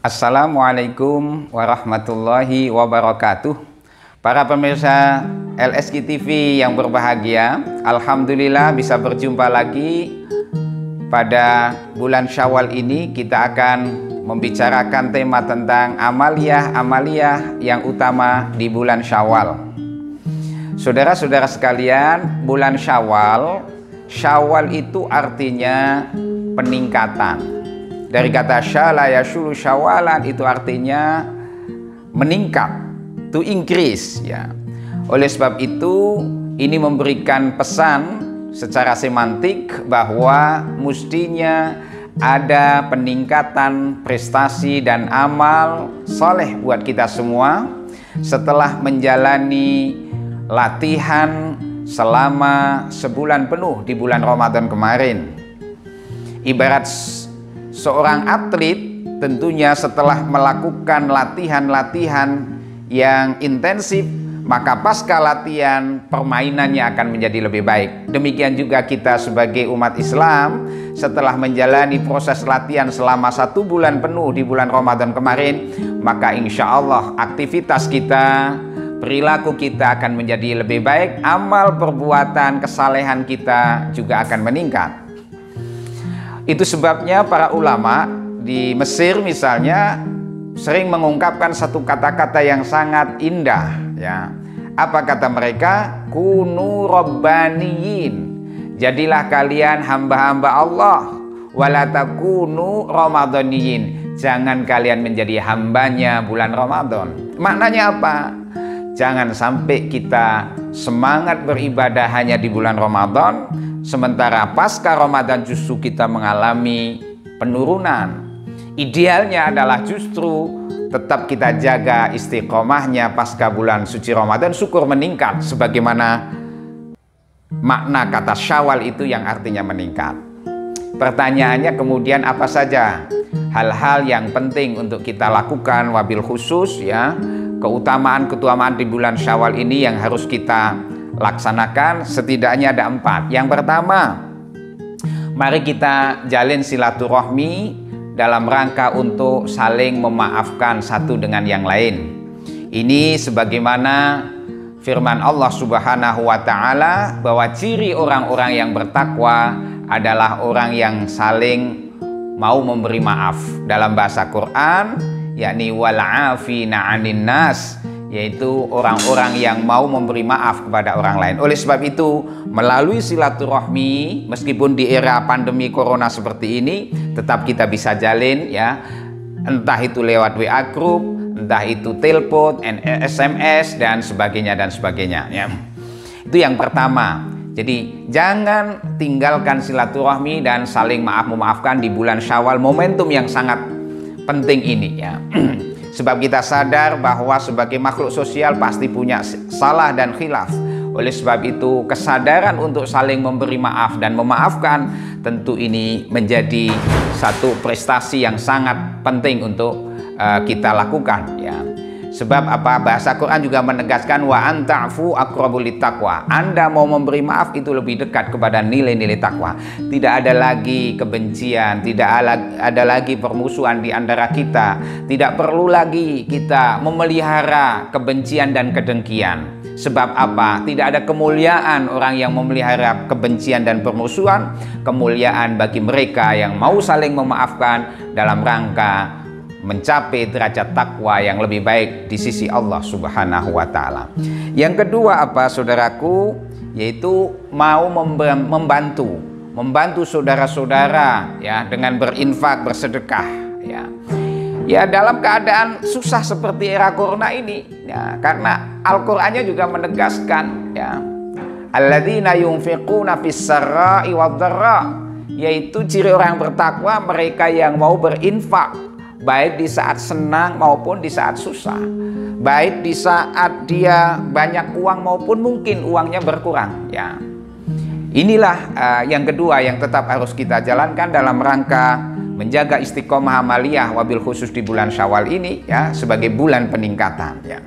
Assalamualaikum warahmatullahi wabarakatuh. Para pemirsa LSQ TV yang berbahagia, alhamdulillah bisa berjumpa lagi. Pada bulan Syawal ini kita akan membicarakan tema tentang amaliyah yang utama di bulan Syawal. Saudara-saudara sekalian, bulan Syawal itu artinya peningkatan. Dari kata syala yashulu syawalan itu artinya meningkat, to increase ya. Oleh sebab itu ini memberikan pesan secara semantik bahwa mestinya ada peningkatan prestasi dan amal soleh buat kita semua setelah menjalani latihan selama sebulan penuh di bulan Ramadan kemarin. Ibarat seorang atlet tentunya setelah melakukan latihan-latihan yang intensif, maka pasca latihan permainannya akan menjadi lebih baik. Demikian juga kita sebagai umat Islam setelah menjalani proses latihan selama 1 bulan penuh di bulan Ramadan kemarin, maka insya Allah aktivitas kita, perilaku kita akan menjadi lebih baik, amal perbuatan kesalehan kita juga akan meningkat. Itu sebabnya para ulama di Mesir misalnya sering mengungkapkan satu kata-kata yang sangat indah ya. Apa kata mereka? Kunu rabbaniyin. Jadilah kalian hamba-hamba Allah, wala takunu ramadhaniyin. Jangan kalian menjadi hambanya bulan Ramadan. Maknanya apa? Jangan sampai kita semangat beribadah hanya di bulan Ramadan, sementara pasca Ramadan justru kita mengalami penurunan. Idealnya adalah justru tetap kita jaga istiqomahnya pasca bulan suci Ramadan, syukur meningkat, sebagaimana makna kata Syawal itu yang artinya meningkat. Pertanyaannya kemudian apa saja hal-hal yang penting untuk kita lakukan, wabil khusus ya, keutamaan di bulan Syawal ini yang harus kita laksanakan. Setidaknya ada 4. Yang pertama, mari kita jalin silaturahmi dalam rangka untuk saling memaafkan satu dengan yang lain. Ini sebagaimana firman Allah Subhanahu wa ta'ala bahwa ciri orang-orang yang bertakwa adalah orang yang saling mau memberi maaf. Dalam bahasa Quran yakni wal'afina 'anin nas, yaitu orang-orang yang mau memberi maaf kepada orang lain. Oleh sebab itu melalui silaturahmi, meskipun di era pandemi corona seperti ini, tetap kita bisa jalin ya, entah itu lewat WA group, entah itu telepon, SMS dan sebagainya ya. Itu yang pertama. Jadi jangan tinggalkan silaturahmi dan saling maaf-memaafkan di bulan Syawal, momentum yang sangat penting ini ya. Sebab kita sadar bahwa sebagai makhluk sosial pasti punya salah dan khilaf. Oleh sebab itu kesadaran untuk saling memberi maaf dan memaafkan tentu ini menjadi satu prestasi yang sangat penting untuk kita lakukan ya. Sebab apa? Bahasa Quran juga menegaskan wa anta'fu aqrabul littaqwa. Anda mau memberi maaf itu lebih dekat kepada nilai-nilai takwa. Tidak ada lagi kebencian, tidak ada lagi permusuhan di antara kita. Tidak perlu lagi kita memelihara kebencian dan kedengkian. Sebab apa? Tidak ada kemuliaan orang yang memelihara kebencian dan permusuhan. Kemuliaan bagi mereka yang mau saling memaafkan dalam rangka mencapai derajat takwa yang lebih baik di sisi Allah Subhanahu wa ta'ala. Yang kedua apa saudaraku? Yaitu mau membantu saudara-saudara ya, dengan berinfak, bersedekah ya. Ya dalam keadaan susah seperti era corona ini ya, karena Al-Qur'annya juga menegaskan ya, alladzina yunfiquna fis sarra'i wad-dharra, yaitu ciri orang bertakwa mereka yang mau berinfak baik di saat senang maupun di saat susah, baik di saat dia banyak uang maupun mungkin uangnya berkurang ya. Inilah yang kedua yang tetap harus kita jalankan dalam rangka menjaga istiqomah amaliyah wabil khusus di bulan Syawal ini ya, sebagai bulan peningkatan ya.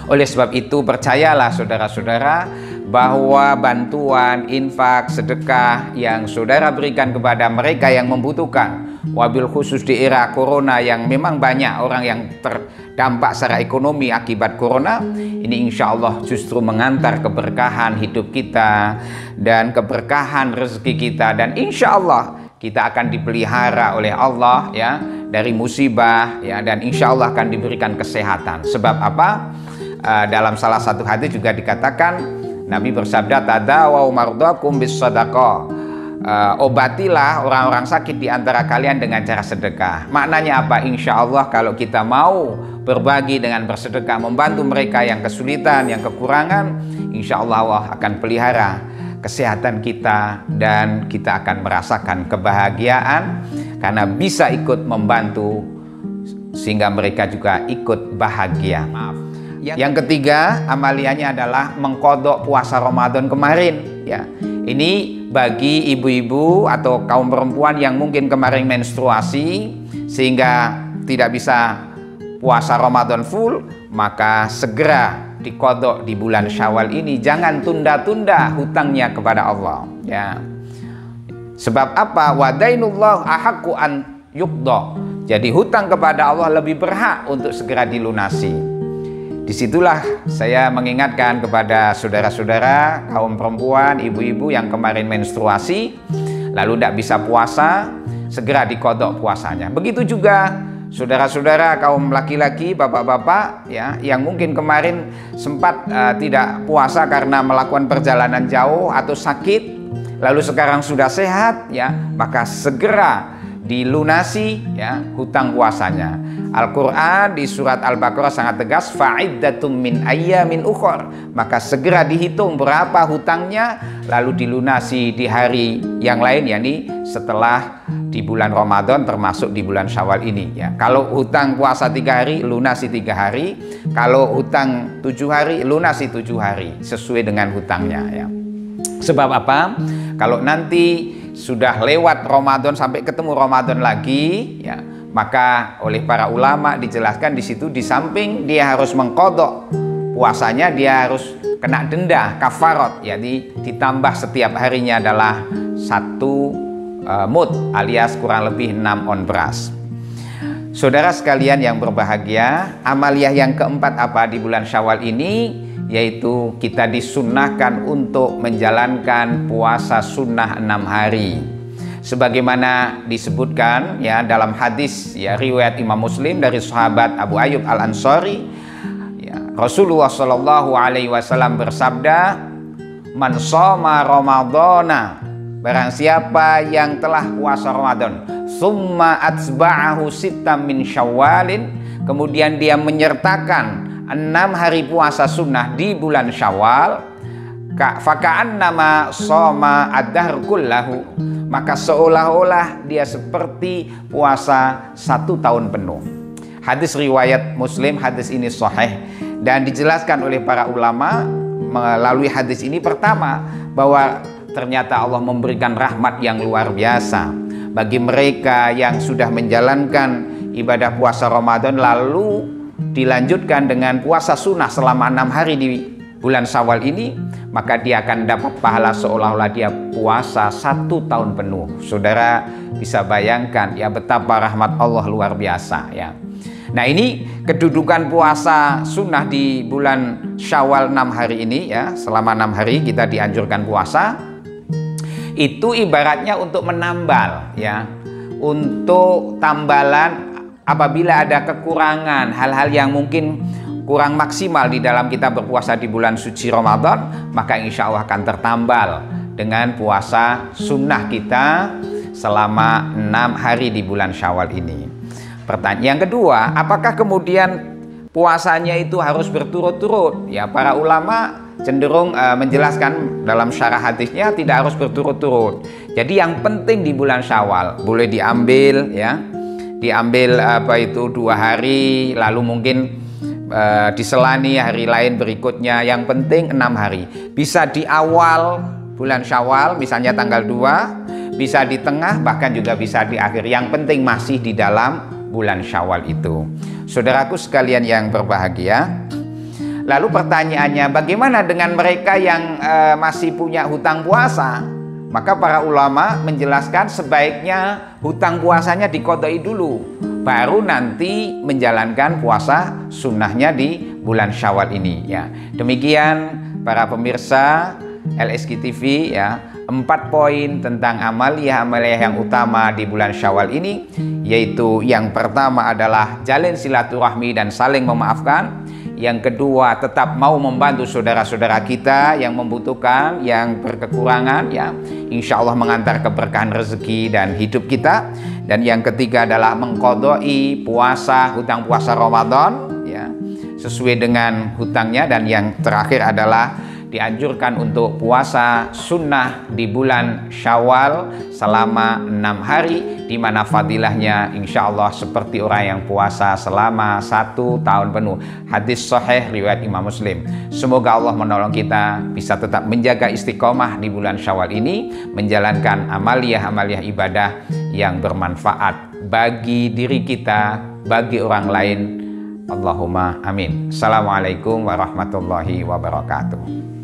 Oleh sebab itu percayalah saudara-saudara bahwa bantuan, infak, sedekah yang saudara berikan kepada mereka yang membutuhkan, wabil khusus di era corona yang memang banyak orang yang terdampak secara ekonomi akibat corona, ini insya Allah justru mengantar keberkahan hidup kita dan keberkahan rezeki kita, dan insya Allah kita akan dipelihara oleh Allah ya dari musibah ya, dan insya Allah akan diberikan kesehatan. Sebab apa? Dalam salah satu hadis juga dikatakan, Nabi bersabda, tadawau mardakum bis sadaqah, obatilah orang-orang sakit di antara kalian dengan cara sedekah. Maknanya apa? Insya Allah kalau kita mau berbagi dengan bersedekah, membantu mereka yang kesulitan, yang kekurangan, insya Allah Allah akan pelihara kesehatan kita, dan kita akan merasakan kebahagiaan karena bisa ikut membantu sehingga mereka juga ikut bahagia. Maaf. Yang ketiga, amaliyahnya adalah mengkodok puasa Ramadan kemarin ya. Ini bagi ibu-ibu atau kaum perempuan yang mungkin kemarin menstruasi sehingga tidak bisa puasa Ramadan full, maka segera dikodok di bulan Syawal ini. Jangan tunda-tunda hutangnya kepada Allah ya. Sebab apa? Wadainullah ahaqqu an yuqda. Jadi hutang kepada Allah lebih berhak untuk segera dilunasi. Disitulah saya mengingatkan kepada saudara-saudara kaum perempuan, ibu-ibu yang kemarin menstruasi lalu tidak bisa puasa, segera dikodok puasanya. Begitu juga saudara-saudara kaum laki-laki, bapak-bapak ya, yang mungkin kemarin sempat tidak puasa karena melakukan perjalanan jauh atau sakit, lalu sekarang sudah sehat ya, maka segera dilunasi ya hutang puasanya. Al-Quran di surat Al-Baqarah sangat tegas, fa'iddatum min ayyamin ukhor, maka segera dihitung berapa hutangnya lalu dilunasi di hari yang lain, yakni setelah di bulan Ramadan termasuk di bulan Syawal ini ya. Kalau hutang puasa 3 hari, lunasi 3 hari. Kalau hutang 7 hari, lunasi 7 hari sesuai dengan hutangnya ya. Sebab apa? Kalau nanti sudah lewat Ramadan sampai ketemu Ramadan lagi ya, maka oleh para ulama dijelaskan di situ, di samping dia harus mengkodok puasanya, dia harus kena denda kafarat, jadi ditambah setiap harinya adalah 1 mud alias kurang lebih 6 on beras. Saudara sekalian yang berbahagia, amaliyah yang keempat apa di bulan Syawal ini? Yaitu kita disunnahkan untuk menjalankan puasa sunnah 6 hari. Sebagaimana disebutkan ya dalam hadis ya riwayat Imam Muslim dari sahabat Abu Ayyub Al-Ansari ya, Rasulullah Shallallahu Alaihi Wasallam bersabda, man shoma Ramadana, barang siapa yang telah puasa Ramadan, summa atsba'ahu sittam min Syawalin, kemudian dia menyertakan 6 hari puasa sunnah di bulan Syawal, faka'annama shoma ad-dahr kullahu, maka seolah-olah dia seperti puasa 1 tahun penuh. Hadis riwayat Muslim, hadis ini sahih dan dijelaskan oleh para ulama melalui hadis ini. Pertama, bahwa ternyata Allah memberikan rahmat yang luar biasa bagi mereka yang sudah menjalankan ibadah puasa Ramadan lalu dilanjutkan dengan puasa sunnah selama 6 hari di bulan Syawal ini, maka dia akan dapat pahala seolah-olah dia puasa 1 tahun penuh. Saudara bisa bayangkan ya betapa rahmat Allah luar biasa ya. Nah, ini kedudukan puasa sunnah di bulan Syawal 6 hari ini ya, selama 6 hari kita dianjurkan puasa. Itu ibaratnya untuk menambal ya, untuk tambalan apabila ada kekurangan, hal-hal yang mungkin kurang maksimal di dalam kita berpuasa di bulan suci Ramadan, maka insya Allah akan tertambal dengan puasa sunnah kita selama 6 hari di bulan Syawal ini. Pertanyaan yang kedua, apakah kemudian puasanya itu harus berturut-turut? Ya, para ulama cenderung menjelaskan dalam syarah hadisnya tidak harus berturut-turut. Jadi yang penting di bulan Syawal boleh diambil ya, diambil 2 hari, lalu mungkin diselani hari lain berikutnya. Yang penting 6 hari. Bisa di awal bulan Syawal, misalnya tanggal 2, bisa di tengah, bahkan juga bisa di akhir. Yang penting masih di dalam bulan Syawal itu. Saudaraku sekalian yang berbahagia, Lalu pertanyaannya, bagaimana dengan mereka yang masih punya hutang puasa? Maka para ulama menjelaskan sebaiknya hutang puasanya diqodoi dulu, baru nanti menjalankan puasa sunnahnya di bulan Syawal ini ya. Demikian para pemirsa LSG TV ya, 4 poin tentang amaliyah-amaliyah yang utama di bulan Syawal ini, yaitu yang pertama adalah jalin silaturahmi dan saling memaafkan. Yang kedua, tetap mau membantu saudara-saudara kita yang membutuhkan, yang berkekurangan ya, insya Allah mengantar keberkahan rezeki dan hidup kita. Dan yang ketiga adalah mengqodoi puasa, hutang puasa Ramadan ya, sesuai dengan hutangnya. Dan yang terakhir adalah dianjurkan untuk puasa sunnah di bulan Syawal selama 6 hari, di mana fadilahnya insya Allah seperti orang yang puasa selama 1 tahun penuh. Hadis sahih riwayat Imam Muslim. Semoga Allah menolong kita bisa tetap menjaga istiqomah di bulan Syawal ini, menjalankan amaliyah-amaliyah ibadah yang bermanfaat bagi diri kita, bagi orang lain. Allahumma amin. Assalamualaikum warahmatullahi wabarakatuh.